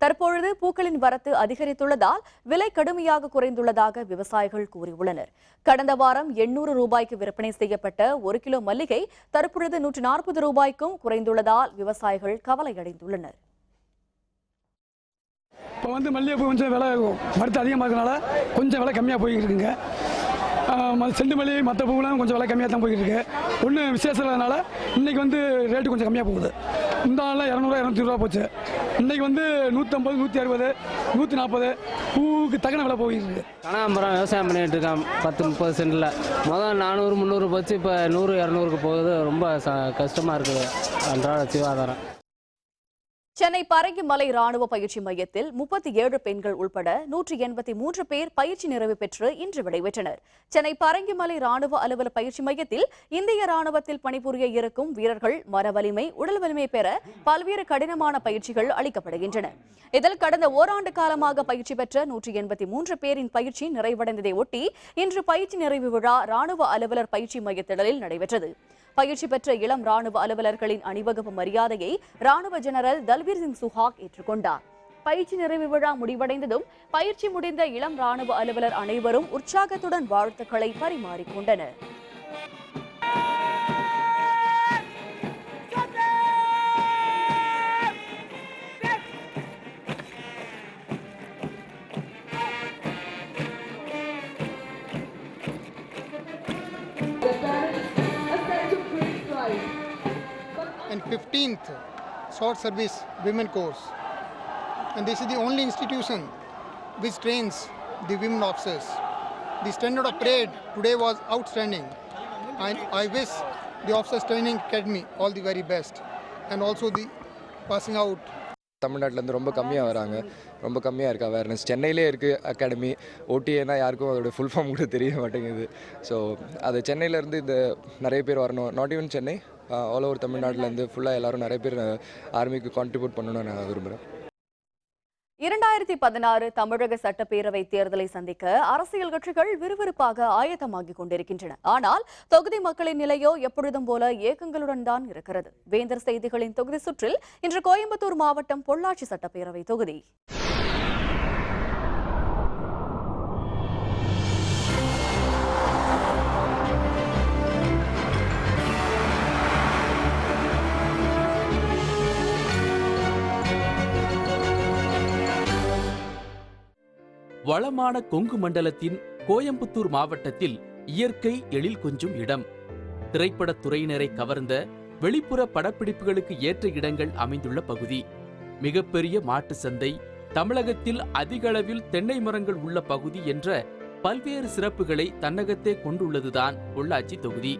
தற்பொழுது பூக்களின் வரத்து அதிகரித்துள்ளதால் விலை கடுமையாக குறைந்துள்ளதாக விவசாயிகள் கூறியுள்ளனர். கடந்த வாரம் 800 ரூபாய்க்கு விற்பனை செய்யப்பட்ட 1 கிலோ மல்லிகை தற்பொழுது 140 ரூபாய்க்கும் குறைந்துள்ளதால் விவசாயிகள் கவலையடைந்துள்ளனர். இப்போ வந்து மல்லிகைப்பூ கொஞ்சம் விலை வரத்து அதிகமாக இருக்கனால கொஞ்சம் விலை கம்மியாக போய்கிட்டு இருக்குங்க. செண்டு மல்லிகை மற்ற பூவெலாம் கொஞ்சம் விலை கம்மியாக தான் போய்கிட்டு இருக்கு. ஒன்றும் விசேஷம்னால இன்றைக்கி வந்து ரேட்டு கொஞ்சம் கம்மியாக போகுது. இந்த நாளில் 200 220 ரூபா போச்சு. இன்றைக்கி வந்து 150 160 140 பூவுக்கு தகுந்த விலை போய்கிட்டு இருக்கு. கனகாம்பரம் விவசாயம் பண்ணிகிட்டு இருக்கேன் 10-30 சென்டில். முதல் 400 300 போச்சு, இப்போ 100 200க்கு போகுது. ரொம்ப கஷ்டமாக இருக்குது அன்றாட ஜீவாதாரம். சென்னை பரங்கிமலை ராணுவ பயிற்சி மையத்தில் 37 பெண்கள் உட்பட 183 பேர் பயிற்சி நிறைவு பெற்று இன்று விடைபெற்றனர். சென்னை பரங்கிமலை ராணுவ அலுவலர் பயிற்சி மையத்தில் இந்திய ராணுவத்தில் பணிபுரிய இருக்கும் வீரர்கள் மன வலிமை, உடல் வலிமை பெற பல்வேறு கடினமான பயிற்சிகள் அளிக்கப்படுகின்றன. இதில் கடந்த ஓராண்டு காலமாக பயிற்சி பெற்ற 183 பேரின் பயிற்சி நிறைவடைந்ததை ஒட்டி இன்று பயிற்சி நிறைவு விழா ராணுவ அலுவலர் பயிற்சி மையத்திடலில் நடைபெற்றது. பயிற்சி பெற்ற இளம் ராணுவ அலுவலர்களின் அணிவகுப்பு மரியாதையை ராணுவ ஜெனரல் தல்வீர் சிங் சுஹாக் ஏற்றுக்கொண்டார். பயிற்சி நிறைவு விழா முடிவடைந்ததும் பயிற்சி முடிந்த இளம் ராணுவ அலுவலர் அனைவரும் உற்சாகத்துடன் வாழ்த்துக்களை பரிமாறிக்கொண்டனர். And 15th Short Service Women Course, and this is the only institution which trains the women officers. The standard of parade today was outstanding, and I wish the Officers Training Academy all the very best, and also the passing out. தமிழ்நாட்டிலேருந்து ரொம்ப கம்மியாக வராங்க, ரொம்ப கம்மியாக இருக்குது awareness. சென்னையிலே இருக்குது academy. ஓடிஏனா யாருக்கும் அதோட ஃபுல் ஃபார்ம் கூட தெரிய மாட்டேங்குது. ஸோ அது சென்னையிலேருந்து இந்த நிறைய பேர் வரணும். Not even Chennai, all over தமிழ்நாட்டிலேருந்து ஃபுல்லாக எல்லோரும் நிறைய பேர் ஆர்மிக்கு கான்ட்ரிபியூட் பண்ணணும்னு நான் விரும்புகிறேன். 2016 தமிழக சட்டப்பேரவை தேர்தலை சந்திக்க அரசியல் கட்சிகள் விறுவிறுப்பாக ஆயத்தமாகிக் கொண்டிருக்கின்றன. ஆனால் தொகுதி மக்களின் நிலையோ எப்பொழுதும் போல ஏக்கங்களுடன் தான் இருக்கிறது. வேந்தர் செய்திகளின் தொகுதி சுற்றில் இன்று கோயம்புத்தூர் மாவட்டம் பொள்ளாச்சி சட்டப்பேரவை தொகுதி. வளமான கொங்கு மண்டலத்தின் கோயம்புத்தூர் மாவட்டத்தில் இயற்கை எழில் கொஞ்சும் இடம். திரைப்படத் துறையினரை கவர்ந்த வெளிப்புற படப்பிடிப்புகளுக்கு ஏற்ற இடங்கள் அமைந்துள்ள பகுதி. மிகப்பெரிய மாட்டு சந்தை, தமிழகத்தில் அதிக அளவில் தென்னை மரங்கள் உள்ள பகுதி என்ற பல்வேறு சிறப்புகளை தன்னகத்தே கொண்டுள்ளதுதான் பொள்ளாச்சி தொகுதி.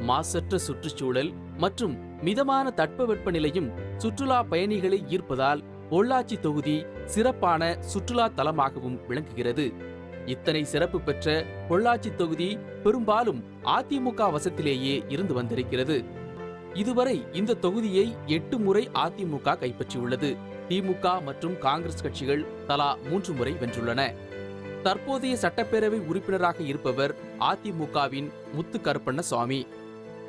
மாசற்ற சுற்றுச்சூழல் மற்றும் மிதமான தட்பவெப்பநிலையும் சுற்றுலா பயணிகளை ஈர்ப்பதால் பொள்ளாச்சி தொகுதி சிறப்பான சுற்றுலா தலமாகவும் விளங்குகிறது. இத்தனை சிறப்பு பெற்ற பொள்ளாச்சி தொகுதி பெரும்பாலும் அதிமுக வசத்திலேயே இருந்து வந்திருக்கிறது. இதுவரை இந்த தொகுதியை 8 முறை அதிமுக கைப்பற்றியுள்ளது. திமுக மற்றும் காங்கிரஸ் கட்சிகள் தலா 3 முறை வென்றுள்ளன. தற்போதைய சட்டப்பேரவை உறுப்பினராக இருப்பவர் அதிமுகவின் முத்து கருப்பண்ணசாமி.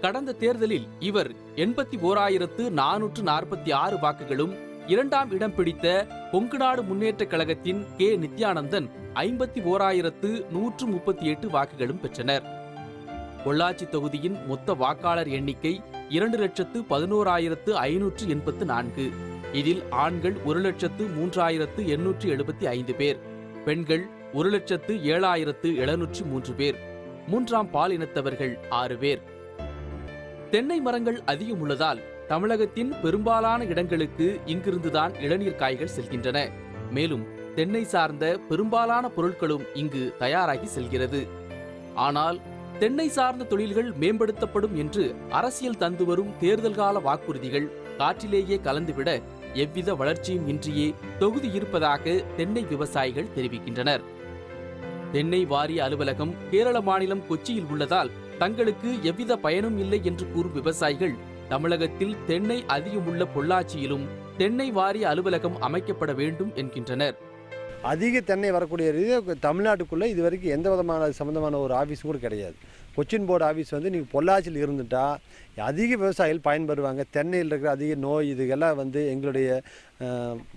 கடந்த தேர்தலில் இவர் 81,446 வாக்குகளும், 2ஆம் இடம் பிடித்த கொங்குநாடு முன்னேற்றக் கழகத்தின் கே. நித்யானந்தன் 51,138 வாக்குகளும் பெற்றனர். பொள்ளாச்சி தொகுதியின் மொத்த வாக்காளர் எண்ணிக்கை 2,11,584. இதில் ஆண்கள் 1,03,875 பேர், பெண்கள் 1,07,703 பேர், 3ஆம் பாலினத்தவர்கள் 6 பேர். தென்னை மரங்கள் அதிகம் உள்ளதால் தமிழகத்தின் பெரும்பாலான இடங்களுக்கு இங்கிருந்துதான் இளநீர் காய்கள் செல்கின்றன. மேலும் தென்னை சார்ந்த பெரும்பாலான பொருட்களும் இங்கு தயாராகி செல்கிறது. ஆனால் தென்னை சார்ந்த தொழில்கள் மேம்படுத்தப்படும் என்று அரசியல் தந்து வரும் தேர்தல் கால வாக்குறுதிகள் காற்றிலேயே கலந்துவிட எவ்வித வளர்ச்சியும் இன்றியே தொகுதி இருப்பதாக தென்னை விவசாயிகள் தெரிவிக்கின்றனர். தென்னை வாரிய அலுவலகம் கேரள மாநிலம் கொச்சியில் உள்ளதால் தங்களுக்கு எவ்வித பயனும் இல்லை என்று கூறும் விவசாயிகள் தமிழகத்தில் தென்னை அதிகமுள்ள பொள்ளாச்சியிலும் தென்னை வாரிய அலுவலகம் அமைக்கப்பட வேண்டும் என்கின்றனர். அதிக தென்னை வரக்கூடிய தமிழ்நாட்டுக்குள்ளே இது வரைக்கும் எந்த விதமான சம்மந்தமான ஒரு ஆஃபீஸ் கூட கிடையாது. கொச்சின் போர்டு ஆஃபீஸ் வந்து நீங்கள் பொள்ளாச்சியில் இருந்துட்டா அதிக விவசாயிகள் பயன்பெறுவாங்க. தென்னையில் இருக்கிற அதிக நோய் இதுகெல்லாம் வந்து எங்களுடைய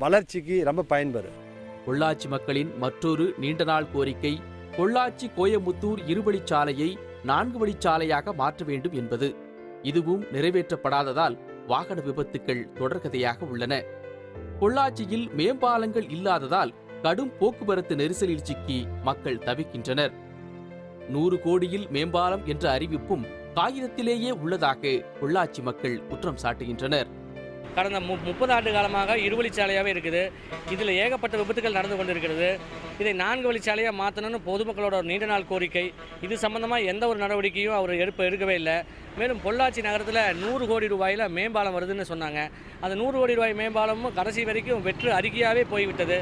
வளர்ச்சிக்கு ரொம்ப பயன்பெறும். பொள்ளாச்சி மக்களின் மற்றொரு நீண்ட நாள் கோரிக்கை பொள்ளாச்சி கோயமுத்தூர் இருவழிச்சாலையை 4 வழிச்சாலையாக மாற்ற வேண்டும் என்பது. இதுவும் நிறைவேற்றப்படாததால் வாகன விபத்துக்கள் தொடர்கதையாக உள்ளன. பொள்ளாச்சியில் மேம்பாலங்கள் இல்லாததால் கடும் போக்குவரத்து நெரிசலில் சிக்கி மக்கள் தவிக்கின்றனர். 100 கோடியில் மேம்பாலம் என்ற அறிவிப்பும் காகிதத்திலேயே உள்ளதாக பொள்ளாச்சி மக்கள் குற்றம் சாட்டுகின்றனர். கடந்த 30 ஆண்டு காலமாக இருவழிச்சாலையாகவே இருக்குது. இதில் ஏகப்பட்ட விபத்துகள் நடந்து கொண்டிருக்கிறது. இதை 4 வழிச்சாலையாக மாற்றணும்னு பொதுமக்களோட ஒரு நீண்ட நாள் கோரிக்கை. இது சம்பந்தமாக எந்த ஒரு நடவடிக்கையும் அவர் எடுக்கவே இல்லை. மேலும் பொள்ளாச்சி நகரத்தில் 100 கோடி ரூபாயில் மேம்பாலம் வருதுன்னு சொன்னாங்க. அந்த 100 கோடி ரூபாய் மேம்பாலமும் கடைசி வரைக்கும் வெற்று அறிக்கையாகவே போய்விட்டது.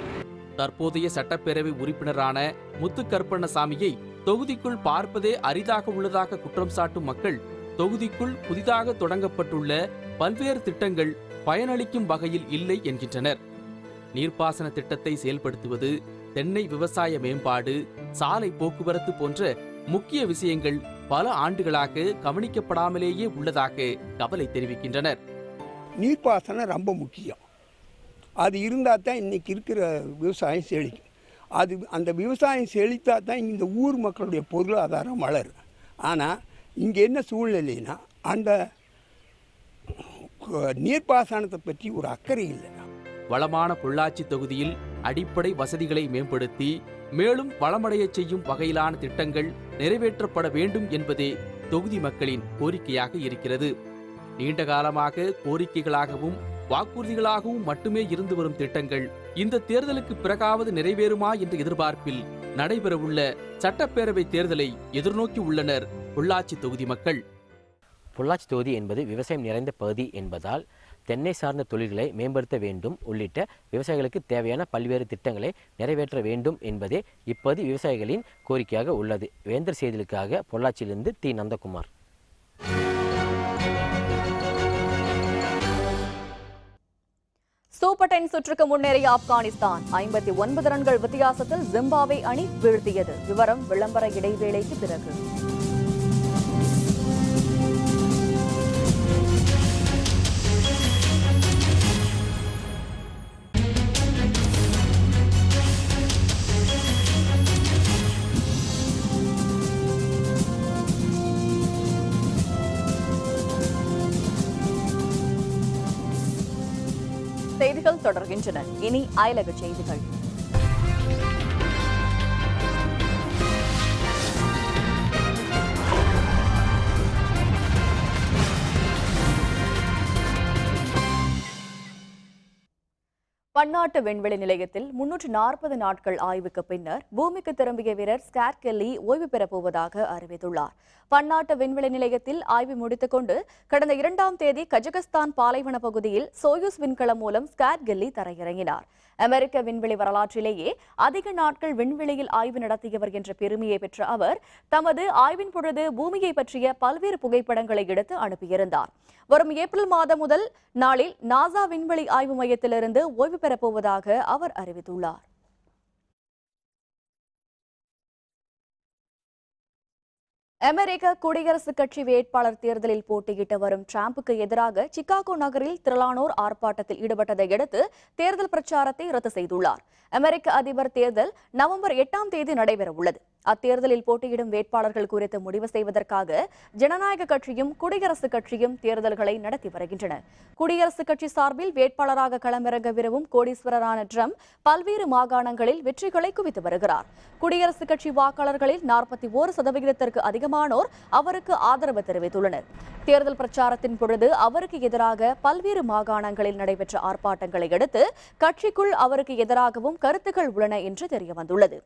தற்போதைய சட்டப்பேரவை உறுப்பினரான முத்து கருப்பண்ணசாமியை தொகுதிக்குள் பார்ப்பதே அரிதாக உள்ளதாக குற்றம் சாட்டும் மக்கள் தொகுதிக்குள் புதிதாக தொடங்கப்பட்டுள்ள பல்வேறு திட்டங்கள் பயனளிக்கும் வகையில் இல்லை என்கின்றனர். நீர்ப்பாசன திட்டத்தை செயல்படுத்துவது, தென்னை விவசாய மேம்பாடு, சாலை போக்குவரத்து போன்ற முக்கிய விஷயங்கள் பல ஆண்டுகளாக கவனிக்கப்படாமலேயே உள்ளதாக கவலை தெரிவிக்கின்றனர். நீர்ப்பாசனம் ரொம்ப முக்கியம். அது இருந்தால் தான் இன்றைக்கி இருக்கிற விவசாயம் செழிக்கும். அந்த விவசாயம் செழித்தா தான் இந்த ஊர் மக்களுடைய பொருளாதாரம் வளரும். ஆனால் இங்கே என்ன சூழ்நிலைன்னா அந்த நீர்ப்பாசனத்தை பற்றி ஒரு அக்கறை இல்லை. வளமான பொள்ளாச்சி தொகுதியில் அடிப்படை வசதிகளை மேம்படுத்தி மேலும் வளமடைய செய்யும் வகையிலான திட்டங்கள் நிறைவேற்றப்பட வேண்டும் என்பதே தொகுதி மக்களின் கோரிக்கையாக இருக்கிறது. நீண்ட காலமாக கோரிக்கைகளாகவும் வாக்குறுதிகளாகவும் மட்டுமே இருந்து வரும் திட்டங்கள் இந்த தேர்தலுக்கு பிறகாவது நிறைவேறுமா என்ற எதிர்பார்ப்பில் நடைபெறவுள்ள சட்டப்பேரவை தேர்தலை எதிர்நோக்கி உள்ளனர் பொள்ளாச்சி தொகுதி மக்கள். பொள்ளாச்சி தொகுதி என்பது விவசாயம் நிறைந்த பகுதி என்பதால் தென்னை சார்ந்த தொழில்களை மேம்படுத்த வேண்டும் உள்ளிட்ட விவசாயிகளுக்கு தேவையான பல்வேறு திட்டங்களை நிறைவேற்ற வேண்டும் என்பதே இப்பகுதி விவசாயிகளின் கோரிக்கையாக உள்ளது. வேந்தர் செய்திகளுக்காக பொள்ளாச்சியிலிருந்து டி. நந்தகுமார். சூப்பர் 10 சுற்றுக்கு முன்னேறிய ஆப்கானிஸ்தான் 59 ரன்கள் வித்தியாசத்தில் ஜிம்பாப்வே அணி வீழ்த்தியது. விவரம் விளம்பர இடைவேளைக்கு பிறகு. செய்திகள் தொடர்கின்றன. இனி அயலக செய்திகள். பன்னாட்டு விண்வெளி நிலையத்தில் 340 நாட்கள் ஆய்வுக்கு பின்னர் பூமிக்கு திரும்பிய வீரர் ஸ்காட் கெல்லி ஓய்வு பெறப் போவதாக அறிவித்துள்ளார். பன்னாட்டு விண்வெளி நிலையத்தில் ஆய்வு முடித்துக் கொண்டு கடந்த 2ஆம் தேதி கஜகஸ்தான் பாலைவன பகுதியில் சோயூஸ் விண்கலம் மூலம் ஸ்காட் கெல்லி தரையிறங்கினார். அமெரிக்க விண்வெளி வரலாற்றிலேயே அதிக நாட்கள் விண்வெளியில் ஆய்வு நடத்தியவர் என்ற பெருமையை பெற்ற அவர் தமது ஆய்வின் பொழுது பூமியை பற்றிய பல்வேறு புகைப்படங்களை எடுத்து அனுப்பியிருந்தார். வரும் ஏப்ரல் மாதம் முதல் நாளில் நாசா விண்வெளி ஆய்வு மையத்திலிருந்து ஓய்வு பெறப்போவதாக அவர் அறிவித்துள்ளார். அமெரிக்க குடியரசுக் கட்சி வேட்பாளர் தேர்தலில் போட்டியிட்டு வரும் டிரம்புக்கு எதிராக சிகாகோ நகரில் திரளானோர் ஆர்ப்பாட்டத்தில் ஈடுபட்டதை அடுத்து தேர்தல் பிரச்சாரத்தை ரத்து செய்துள்ளார். அமெரிக்க அதிபர் தேர்தல் நவம்பர் 8ஆம் தேதி நடைபெறவுள்ளது. அத்தேர்தலில் போட்டியிடும் வேட்பாளர்கள் குறித்து முடிவு செய்வதற்காக ஜனநாயக கட்சியும் குடியரசுக் கட்சியும் தேர்தல்களை நடத்தி வருகின்றன. குடியரசுக் கட்சி சார்பில் வேட்பாளராக களமிறங்க விரும்பும் கோடீஸ்வரரான ட்ரம்ப் பல்வேறு மாகாணங்களில் வெற்றிகளை குவித்து வருகிறார். குடியரசுக் கட்சி வாக்காளர்களில் 41% அதிகமானோர் அவருக்கு ஆதரவு தெரிவித்துள்ளனர். தேர்தல் பிரச்சாரத்தின் பொழுது அவருக்கு எதிராக பல்வேறு மாகாணங்களில் நடைபெற்ற ஆர்ப்பாட்டங்களை அடுத்து கட்சிக்குள் அவருக்கு எதிராகவும் கருத்துக்கள் உள்ளன என்று தெரியவந்துள்ளது.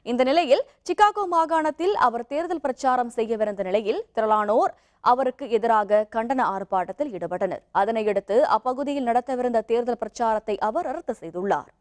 இந்த நிலையில் சிகாகோ மாகாணத்தில் அவர் தேர்தல் பிரச்சாரம் செய்யவிருந்த நிலையில் திரளானோர் அவருக்கு எதிராக கண்டன ஆர்ப்பாட்டத்தில் ஈடுபட்டனர். அதனையடுத்து அப்பகுதியில் நடத்தவிருந்த தேர்தல் பிரச்சாரத்தை அவர் ரத்து செய்துள்ளார்.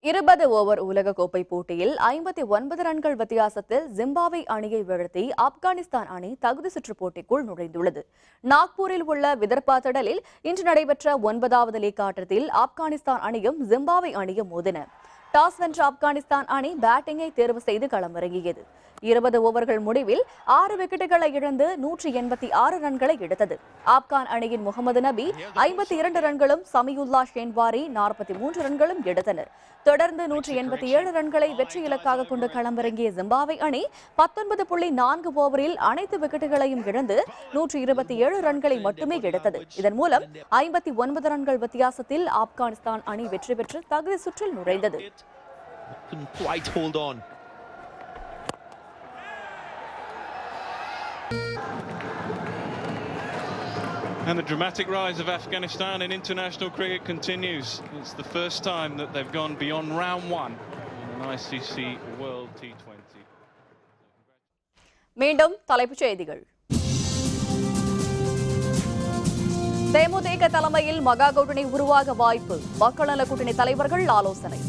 இருபது ஓவர் உலகக்கோப்பை போட்டியில் 59 ரன்கள் வித்தியாசத்தில் ஜிம்பாப்வே அணியை வீழ்த்தி ஆப்கானிஸ்தான் அணி தகுதி சுற்று போட்டிக்குள் நுழைந்துள்ளது. நாக்பூரில் உள்ள விதர்பா திடலில் இன்று நடைபெற்ற 9வது லீக் ஆட்டத்தில் ஆப்கானிஸ்தான் அணியும் ஜிம்பாப்வே அணியும் மோதின. டாஸ் வென்ற ஆப்கானிஸ்தான் அணி பேட்டிங்கை தேர்வு செய்து களமிறங்கியது. 20 ஓவர்கள் முடிவில் 6 விக்கெட்டுகளை இழந்து 186 ரன்களை எடுத்தது. ஆப்கான் அணியின் முகமது நபி 52 ரன்களும் சமியுல்லா ஷேன்வாரி 43 ரன்களும் எடுத்தனர். தொடர்ந்து 187 ரன்களை வெற்றி இலக்காக கொண்டு களமிறங்கிய ஜிம்பாப்வே அணி 19.4 ஓவரில் அனைத்து விக்கெட்டுகளையும் இழந்து 127 ரன்களை மட்டுமே எடுத்தது. இதன் மூலம் 59 ரன்கள் வித்தியாசத்தில் ஆப்கானிஸ்தான் அணி வெற்றி பெற்று தகுதி சுற்றில் நுழைந்தது. And the dramatic rise of Afghanistan in international cricket continues. It's the first time that they've gone beyond round one in an ICC World T20. மீண்டும் தலைப்புச் செய்திகள். தேமுதிக தலைமையில் மகா கூட்டணி உருவாக வாய்ப்பு, மக்கள் நல கூட்டணி தலைவர்கள் ஆலோசனை.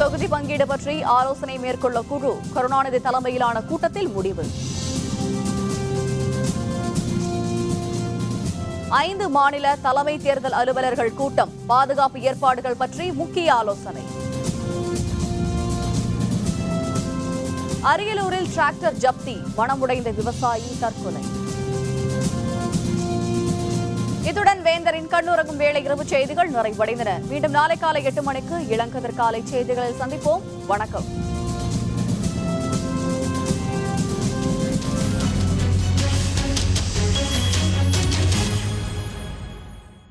தொகுதி பங்கீடு பற்றி ஆலோசனை மேற்கொள்ள குழு, கருணாநிதி தலைமையிலான கூட்டத்தில் முடிவு. 5 மாநில தலைமை தேர்தல் அலுவலர்கள் கூட்டம், பாதுகாப்பு ஏற்பாடுகள் பற்றி முக்கிய ஆலோசனை. அரியலூரில் டிராக்டர் ஜப்தி, மனமுடைந்த விவசாயி தற்கொலை. இத்துடன் வேந்தரின் கண்ணுறங்கும் வேளை இரவு செய்திகள் நிறைவடைந்தன. மீண்டும் நாளை காலை 8 மணிக்கு இளங்கதிர் காலை செய்திகளில் சந்திப்போம். வணக்கம்.